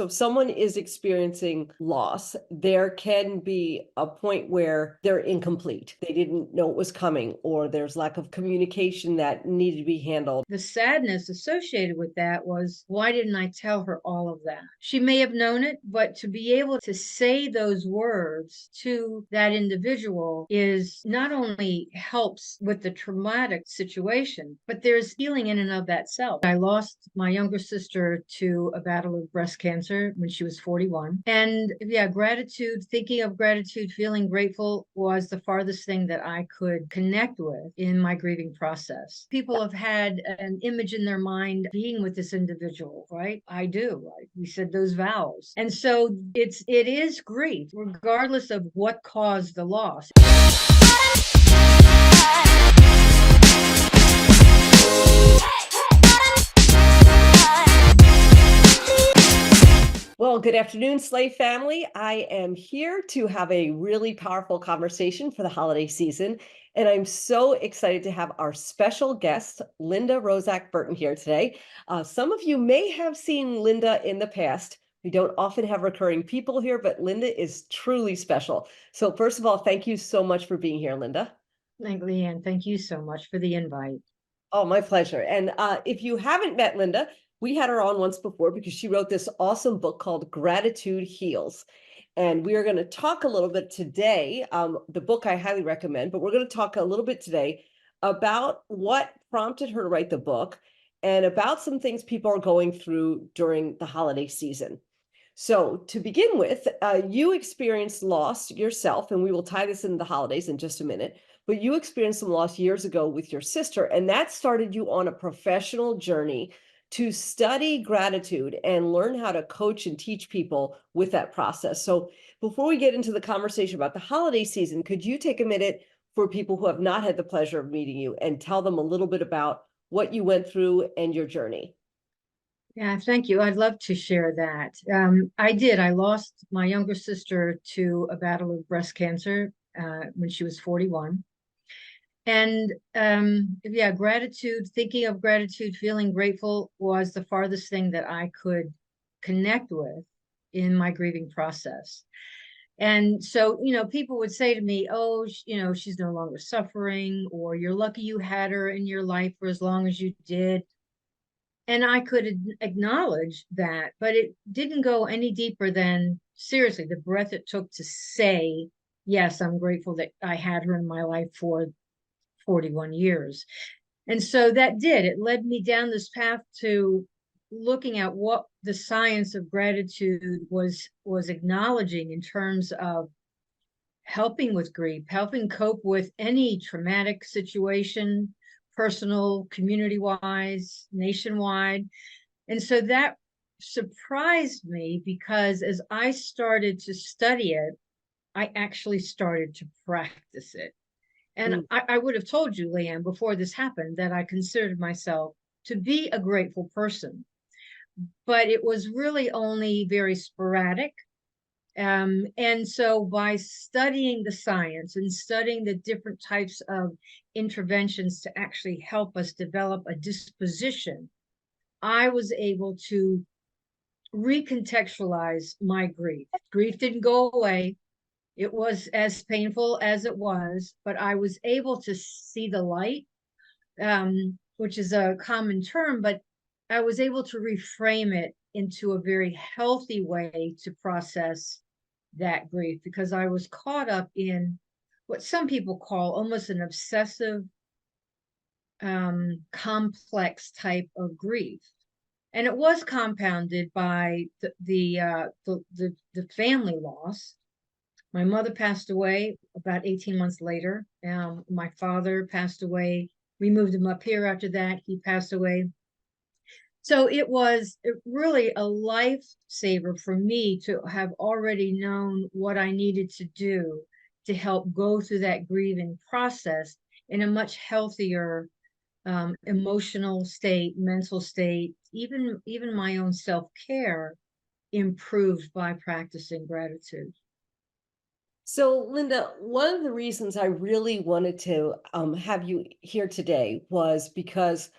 So if someone is experiencing loss, there can be a point where they're incomplete. They didn't know it was coming, or there's lack of communication that needed to be handled. The sadness associated with that was, why didn't I tell her all of that? She may have known it, but to be able to say those words to that individual is not only helps with the traumatic situation, but there's healing in and of that self. I lost my younger sister to a battle of breast cancer when she was 41. And yeah, gratitude, thinking of gratitude, feeling grateful was the farthest thing that I could connect with in my grieving process. People have had an image in their mind being with this individual, right? I do. Right? We said those vows. And so it is grief, regardless of what caused the loss. Well, good afternoon, SLAE family. I am here to have a really powerful conversation for the holiday season. And I'm so excited to have our special guest, Linda Roszak Burton, here today. Some of you may have seen Linda in the past. We don't often have recurring people here, but Linda is truly special. So first of all, thank you so much for being here, Linda. Leanne, thank you so much for the invite. Oh, my pleasure. And if you haven't met Linda, we had her on once before because she wrote this awesome book called Gratitude Heals. And we are going to talk a little bit today. The book I highly recommend, but we're going to talk a little bit today about what prompted her to write the book and about some things people are going through during the holiday season. So to begin with, you experienced loss yourself, and we will tie this into the holidays in just a minute, but you experienced some loss years ago with your sister, and that started you on a professional journey to study gratitude and learn how to coach and teach people with that process. So before we get into the conversation about the holiday season, could you take a minute for people who have not had the pleasure of meeting you and tell them a little bit about what you went through and your journey? Yeah, thank you. I'd love to share that. I did. I lost my younger sister to a battle of breast cancer when she was 41. And yeah, gratitude, thinking of gratitude, feeling grateful was the farthest thing that I could connect with in my grieving process. And so, people would say to me, oh, she's no longer suffering, or you're lucky you had her in your life for as long as you did. And I could acknowledge that, but it didn't go any deeper than seriously the breath it took to say, yes, I'm grateful that I had her in my life for 41 years. And so that it led me down this path to looking at what the science of gratitude was acknowledging in terms of helping with grief, helping cope with any traumatic situation, personal, community wise, nationwide. And so that surprised me because as I started to study it, I actually started to practice it. And Mm. I would have told you, Leanne, before this happened, that I considered myself to be a grateful person. But it was really only very sporadic. And so by studying the science and studying the different types of interventions to actually help us develop a disposition, I was able to recontextualize my grief. Grief didn't go away. It was as painful as it was, but I was able to see the light, which is a common term, but I was able to reframe it into a very healthy way to process that grief because I was caught up in what some people call almost an obsessive, complex type of grief. And it was compounded by the family loss. My mother passed away about 18 months later. My father passed away. We moved him up here after that. He passed away. So it was really a lifesaver for me to have already known what I needed to do to help go through that grieving process in a much healthier emotional state, mental state, even my own self-care improved by practicing gratitude. So, Linda, one of the reasons I really wanted to have you here today was because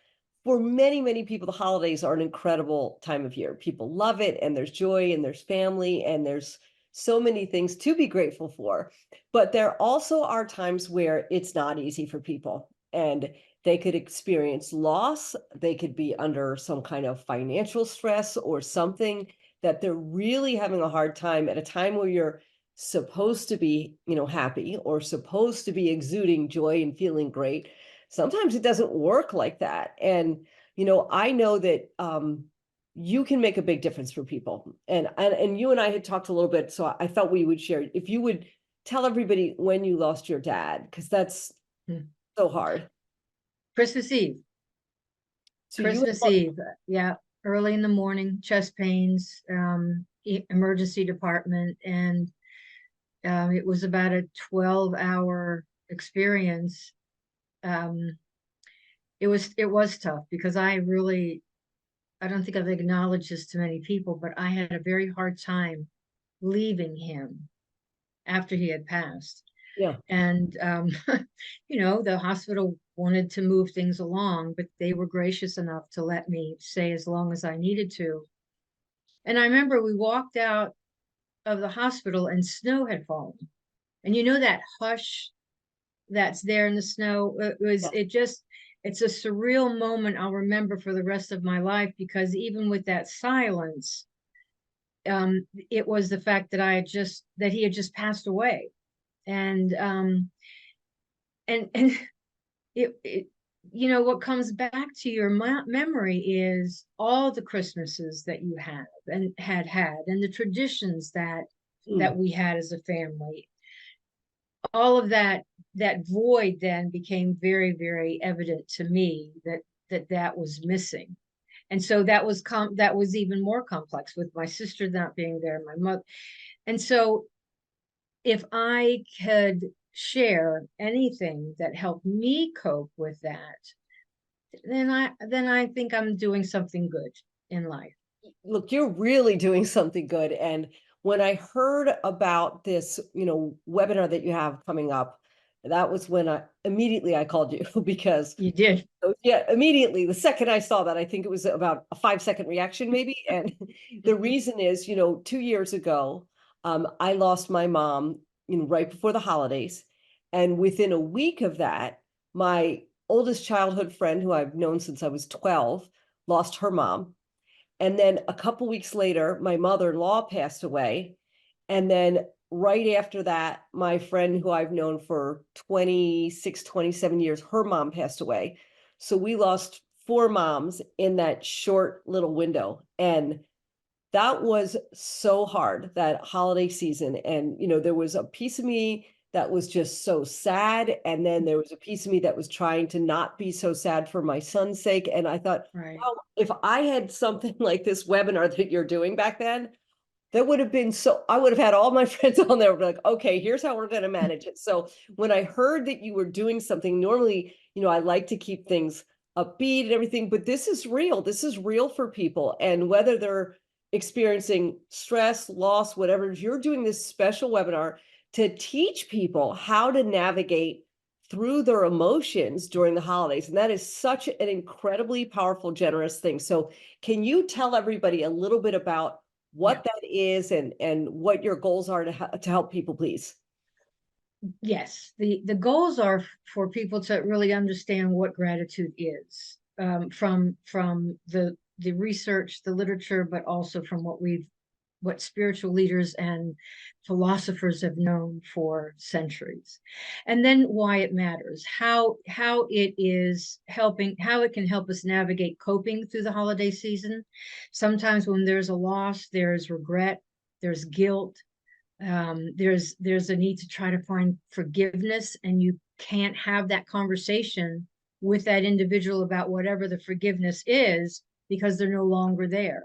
for many, many people, the holidays are an incredible time of year. People love it, and there's joy, and there's family, and there's so many things to be grateful for. But there also are times where it's not easy for people, and they could experience loss. They could be under some kind of financial stress or something that they're really having a hard time at a time where you're supposed to be, happy or supposed to be exuding joy and feeling great. Sometimes it doesn't work like that. And, I know that you can make a big difference for people. And you and I had talked a little bit, so I thought we would share. If you would tell everybody when you lost your dad, because that's so hard. Christmas Eve. So you Christmas Eve, yeah, early in the morning, chest pains, emergency department, and it was about a 12-hour experience. It was tough because I don't think I've acknowledged this to many people, but I had a very hard time leaving him after he had passed. yeah. And the hospital wanted to move things along, but they were gracious enough to let me stay as long as I needed to. And I remember we walked out of the hospital and snow had fallen. And that hush that's there in the snow, it's a surreal moment I'll remember for the rest of my life, because even with that silence, it was the fact that he had just passed away. And it what comes back to your memory is all the Christmases that you have and had and the traditions that we had as a family. All of that void then became very, very evident to me that was missing. And so that was even more complex with my sister not being there, my mother. And so if I could share anything that helped me cope with that, then I think I'm doing something good in life. Look, you're really doing something good. And when I heard about this, webinar that you have coming up, that was when I called you because You did. yeah, immediately the second I saw that, I think it was about a 5-second reaction maybe. And the reason is, 2 years ago, I lost my mom, right before the holidays. And within a week of that, my oldest childhood friend, who I've known since I was 12, lost her mom. And then a couple weeks later, my mother-in-law passed away. And then right after that, my friend who I've known for 26, 27 years, her mom passed away. So we lost 4 moms in that short little window. And that was so hard, that holiday season. And, there was a piece of me that was just so sad. And then there was a piece of me that was trying to not be so sad for my son's sake. And I thought, Right. wow, if I had something like this webinar that you're doing back then, that would have been I would have had all my friends on there like, okay, here's how we're going to manage it. So when I heard that you were doing something, normally, I like to keep things upbeat and everything, but this is real. This is real for people. And whether they're experiencing stress, loss, whatever, you're doing this special webinar to teach people how to navigate through their emotions during the holidays. And that is such an incredibly powerful, generous thing. So can you tell everybody a little bit about what that is and what your goals are to help people, please? Yes, the goals are for people to really understand what gratitude is, from the research, the literature, but also from what spiritual leaders and philosophers have known for centuries. And then why it matters, how it is helping, how it can help us navigate coping through the holiday season. Sometimes when there's a loss, there's regret, there's guilt, there's a need to try to find forgiveness, and you can't have that conversation with that individual about whatever the forgiveness is because they're no longer there.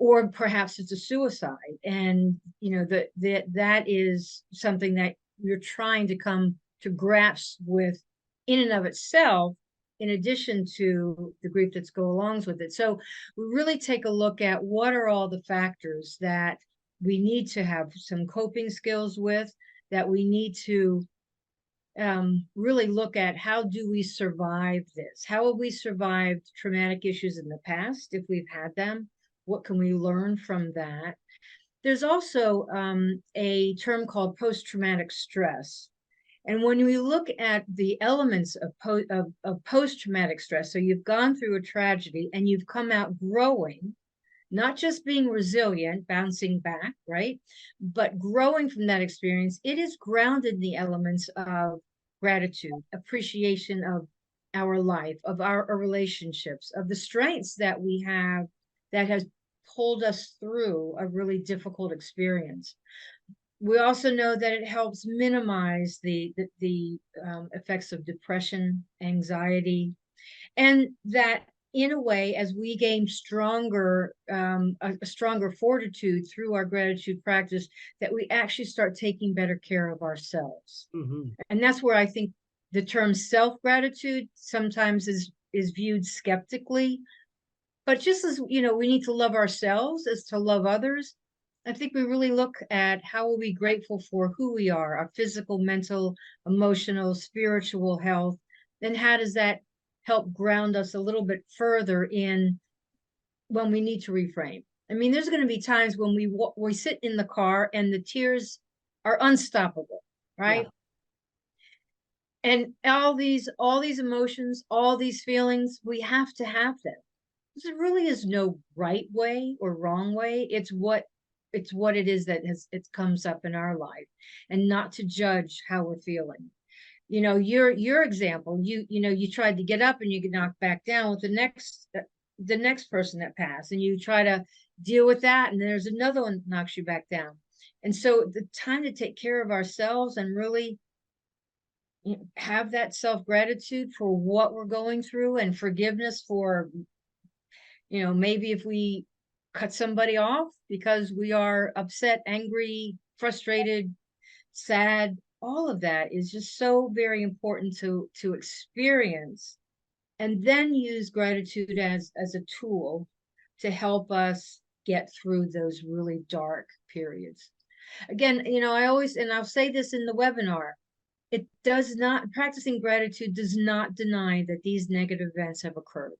Or perhaps it's a suicide, and that is something that you're trying to come to grasp with in and of itself, in addition to the grief that's go along with it. So we really take a look at what are all the factors that we need to have some coping skills with, that we need to really look at how do we survive this? How have we survived traumatic issues in the past, if we've had them? What can we learn from that? There's also a term called post-traumatic stress. And when we look at the elements of post-traumatic stress, so you've gone through a tragedy and you've come out growing, not just being resilient, bouncing back, right? But growing from that experience, it is grounded in the elements of gratitude, appreciation of our life, of our relationships, of the strengths that we have that has pulled us through a really difficult experience. We also know that it helps minimize the effects of depression, anxiety, and that in a way, as we gain stronger, a stronger fortitude through our gratitude practice, that we actually start taking better care of ourselves. Mm-hmm. And that's where I think the term self-gratitude sometimes is viewed skeptically. But just as, you know, we need to love ourselves as to love others, I think we really look at how are we grateful for who we are, our physical, mental, emotional, spiritual health, then how does that help ground us a little bit further in when we need to reframe? I mean, there's going to be times when we sit in the car and the tears are unstoppable, right? Yeah. And all these emotions, all these feelings, we have to have them. There really is no right way or wrong way. It's what it is that it comes up in our life, and not to judge how we're feeling. You know, your example, you tried to get up and you get knocked back down with the next person that passed, and you try to deal with that, and there's another one that knocks you back down. And so the time to take care of ourselves and really have that self-gratitude for what we're going through, and forgiveness for, maybe if we cut somebody off because we are upset, angry, frustrated, sad, all of that is just so very important to experience, and then use gratitude as a tool to help us get through those really dark periods. Again, I always, and I'll say this in the webinar, it does not, practicing gratitude does not deny that these negative events have occurred.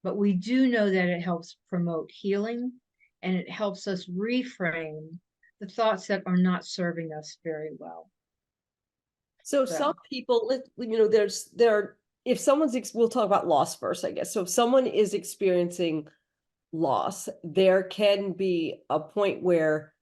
But we do know that it helps promote healing, and it helps us reframe the thoughts that are not serving us very well. So some people, if we'll talk about loss first, I guess. So if someone is experiencing loss, there can be a point where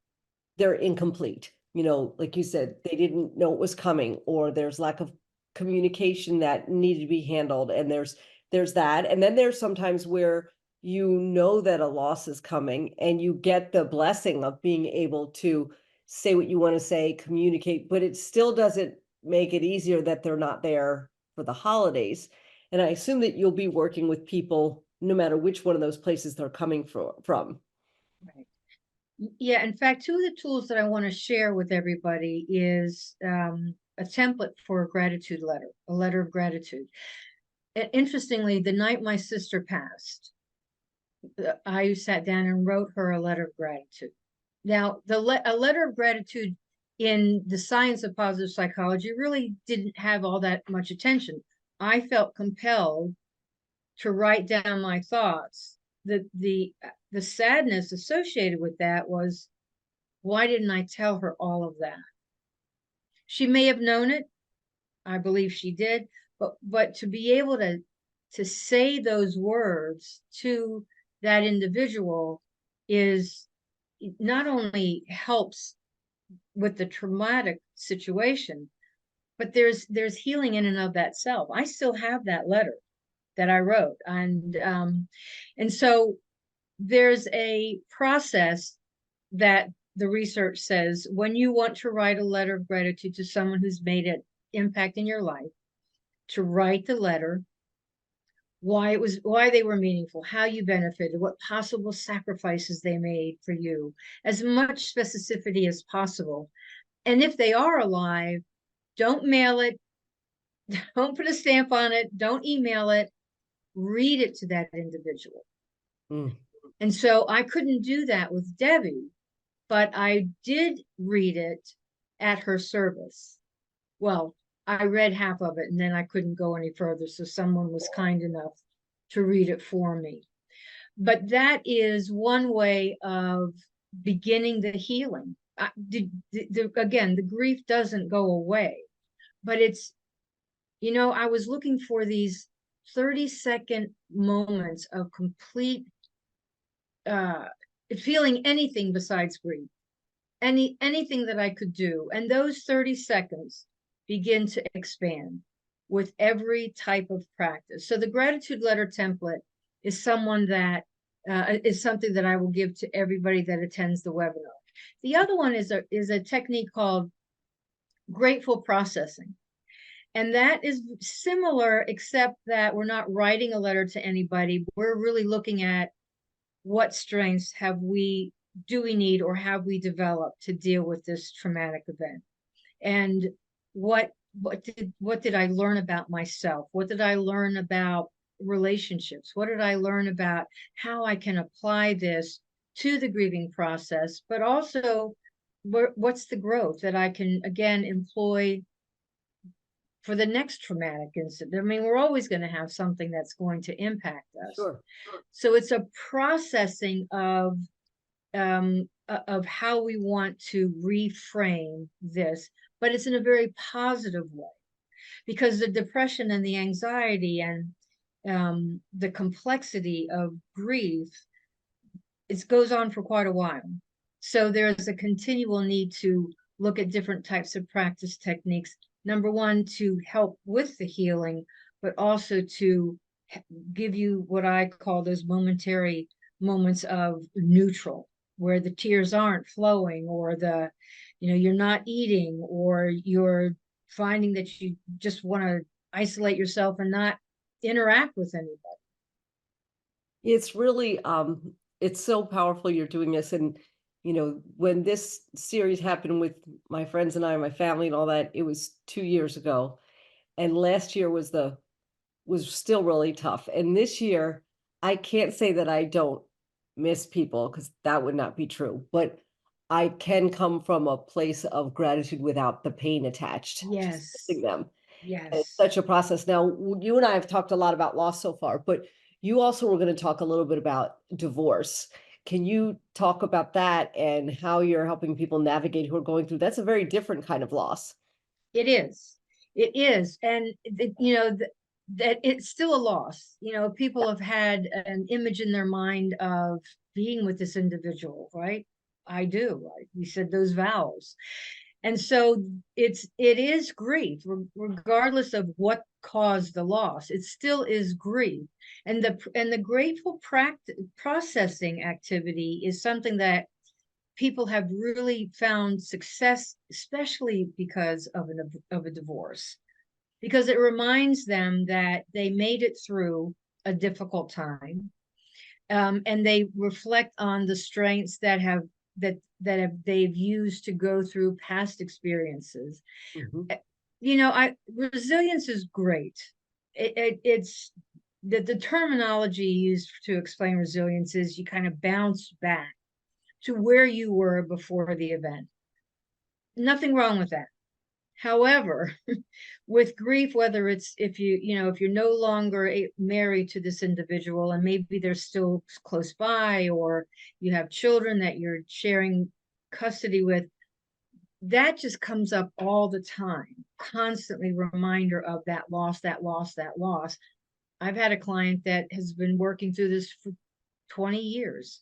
they're incomplete. Like you said, they didn't know it was coming, or there's lack of communication that needed to be handled. And there's that. And then there's sometimes where that a loss is coming and you get the blessing of being able to say what you want to say, communicate, but it still doesn't make it easier that they're not there for the holidays. And I assume that you'll be working with people no matter which one of those places they're coming from. Right. Yeah, in fact, two of the tools that I want to share with everybody is a template for a gratitude letter, a letter of gratitude. Interestingly, the night my sister passed, I sat down and wrote her a letter of gratitude. Now, a letter of gratitude in the science of positive psychology really didn't have all that much attention. I felt compelled to write down my thoughts. The sadness associated with that was, why didn't I tell her all of that? She may have known it. I believe she did, but to be able to say those words to that individual is not only helps with the traumatic situation, but there's healing in and of that self. I still have that letter that I wrote, and so there's a process that the research says when you want to write a letter of gratitude to someone who's made an impact in your life, to write the letter, why they were meaningful, how you benefited, what possible sacrifices they made for you, as much specificity as possible. And if they are alive, don't mail it, don't put a stamp on it, don't email it, read it to that individual. Mm. And so I couldn't do that with Debbie, but I did read it at her service. Well, I read half of it and then I couldn't go any further. So someone was kind enough to read it for me. But that is one way of beginning the healing. Again, the grief doesn't go away, but it's, I was looking for these 30-second moments of complete feeling anything besides grief, anything that I could do. And those 30 seconds begin to expand with every type of practice. So the gratitude letter template is something that I will give to everybody that attends the webinar. The other one is a technique called grateful processing. And that is similar, except that we're not writing a letter to anybody. We're really looking at what strengths do we need or have we developed to deal with this traumatic event? And what did I learn about myself? What did I learn about relationships? What did I learn about how I can apply this to the grieving process, but also what's the growth that I can, again, employ for the next traumatic incident? I mean, we're always going to have something that's going to impact us. Sure. So it's a processing of how we want to reframe this, but it's in a very positive way, because the depression and the anxiety and the complexity of grief, it goes on for quite a while. So there's a continual need to look at different types of practice techniques. Number one, to help with the healing, but also to give you what I call those momentary moments of neutral, where the tears aren't flowing, or you're not eating, or you're finding that you just want to isolate yourself and not interact with anybody. It's really, it's so powerful you're doing this. And, when this series happened with my friends and I, my family and all that, it was 2 years ago. And last year was still really tough. And this year, I can't say that I don't miss people, because that would not be true. But I can come from a place of gratitude without the pain attached. Just Yes. missing them. And it's Yes. such a process. Now, you and I have talked a lot about loss so far, but you also were going to talk a little bit about divorce. Can you talk about that and how you're helping people navigate who are going through? That's a very different kind of loss. It is. It is. And, that it's still a loss. People have had an image in their mind of being with this individual, right? I do. We said those vows. And so it is grief, regardless of what caused the loss. It still is grief. And the grateful processing activity is something that people have really found success, especially because of a divorce, because it reminds them that they made it through a difficult time, and they reflect on the strengths that they've used to go through past experiences. Resilience is great. It's the terminology used to explain resilience is you kind of bounce back to where you were before the event. Nothing wrong with that. However, with grief, whether it's if you're no longer married to this individual and maybe they're still close by, or you have children that you're sharing custody with, that just comes up all the time, constantly reminder of that loss, that loss, that loss. I've had a client that has been working through this for 20 years.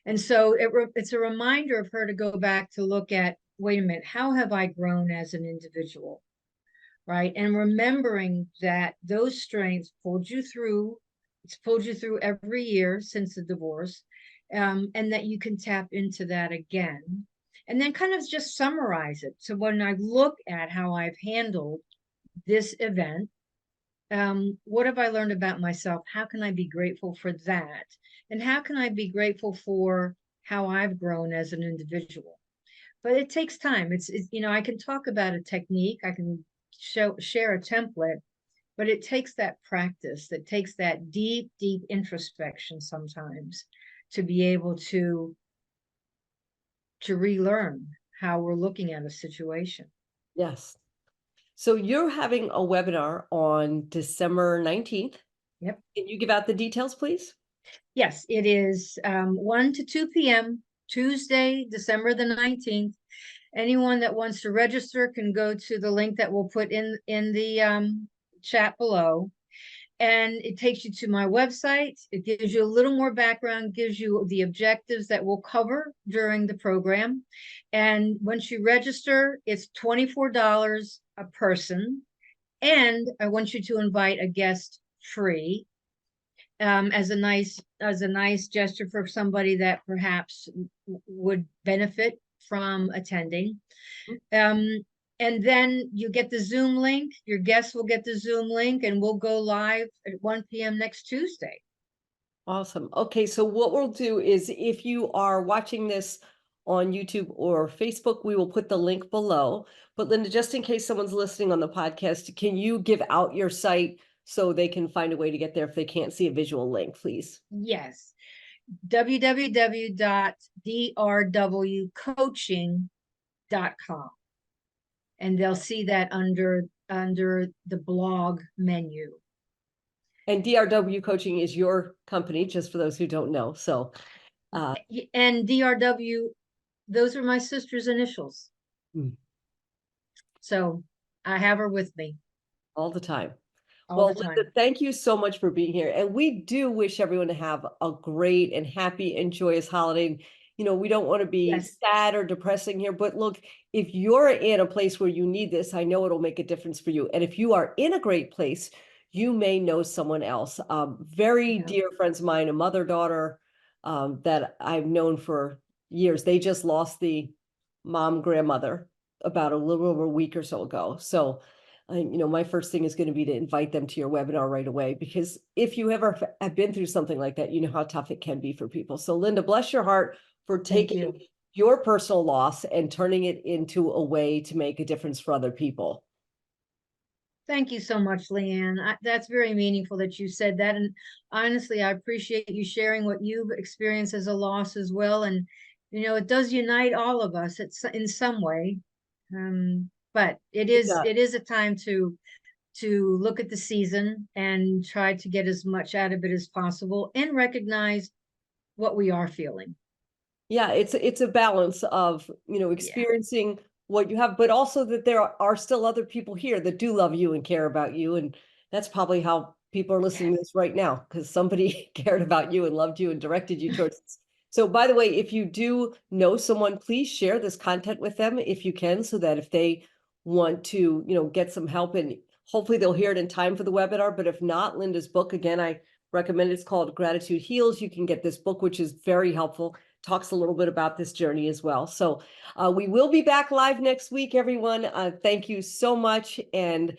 And so it's a reminder of her to go back to look at, wait a minute, how have I grown as an individual, right? And remembering that those strengths pulled you through, it's pulled you through every year since the divorce, and that you can tap into that again. And then kind of just summarize it. So when I look at how I've handled this event, what have I learned about myself? How can I be grateful for that? And how can I be grateful for how I've grown as an individual? But it takes time. I can talk about a technique, I can share a template, but it takes that practice, that takes that deep, deep introspection sometimes to be able to relearn how we're looking at a situation. Yes. So you're having a webinar on December 19th. Yep. Can you give out the details, please? Yes, it is 1 to 2 p.m. Tuesday, December the 19th. Anyone that wants to register can go to the link that we'll put in the chat below. And it takes you to my website. It gives you a little more background, gives you the objectives that we'll cover during the program. And once you register, it's $24 a person. And I want you to invite a guest free, as a nice gesture for somebody that perhaps would benefit from attending. And then you get the Zoom link. Your guests will get the Zoom link, and we'll go live at 1 p.m. next Tuesday. Awesome. Okay, so what we'll do is if you are watching this on YouTube or Facebook, we will put the link below. But Linda, just in case someone's listening on the podcast, can you give out your site so they can find a way to get there if they can't see a visual link, please? Yes. www.drwcoaching.com. And they'll see that under the blog menu. And DRW Coaching is your company, just for those who don't know. So, and DRW, those are my sister's initials. So I have her with me all the time. all the time. Linda, thank you so much for being here. And we do wish everyone to have a great and happy and joyous holiday. You know, we don't want to be sad or depressing here, but look, if you're in a place where you need this, I know it'll make a difference for you. And if you are in a great place, you may know someone else. Very dear friends of mine, a mother-daughter that I've known for years. They just lost the grandmother about a little over a week or so ago. So, you know, my first thing is going to be to invite them to your webinar right away, because if you ever have been through something like that, you know how tough it can be for people. So Linda, bless your heart for taking your personal loss and turning it into a way to make a difference for other people. Thank you so much, Leanne. That's very meaningful that you said that. And honestly, I appreciate you sharing what you've experienced as a loss as well. And, you know, it does unite all of us in some way. But it is a time to look at the season and try to get as much out of it as possible and recognize what we are feeling. Yeah, it's a balance of, you know, experiencing what you have, but also that there are still other people here that do love you and care about you. And that's probably how people are listening to this right now, because somebody cared about you and loved you and directed you towards this. So by the way, if you do know someone, please share this content with them if you can, so that if they want to, you know, get some help, and hopefully they'll hear it in time for the webinar. But if not, Linda's book, again, I recommend it. It's called Gratitude Heals. You can get this book, which is very helpful. Talks a little bit about this journey as well. So we will be back live next week, everyone. Thank you so much. And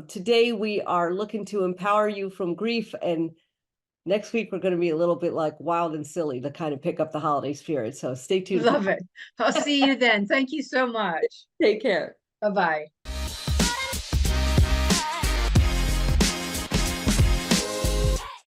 today we are looking to empower you from grief. And next week, we're going to be a little bit like wild and silly to kind of pick up the holiday spirit. So stay tuned. Love it. I'll see you then. Thank you so much. Take care. Bye-bye.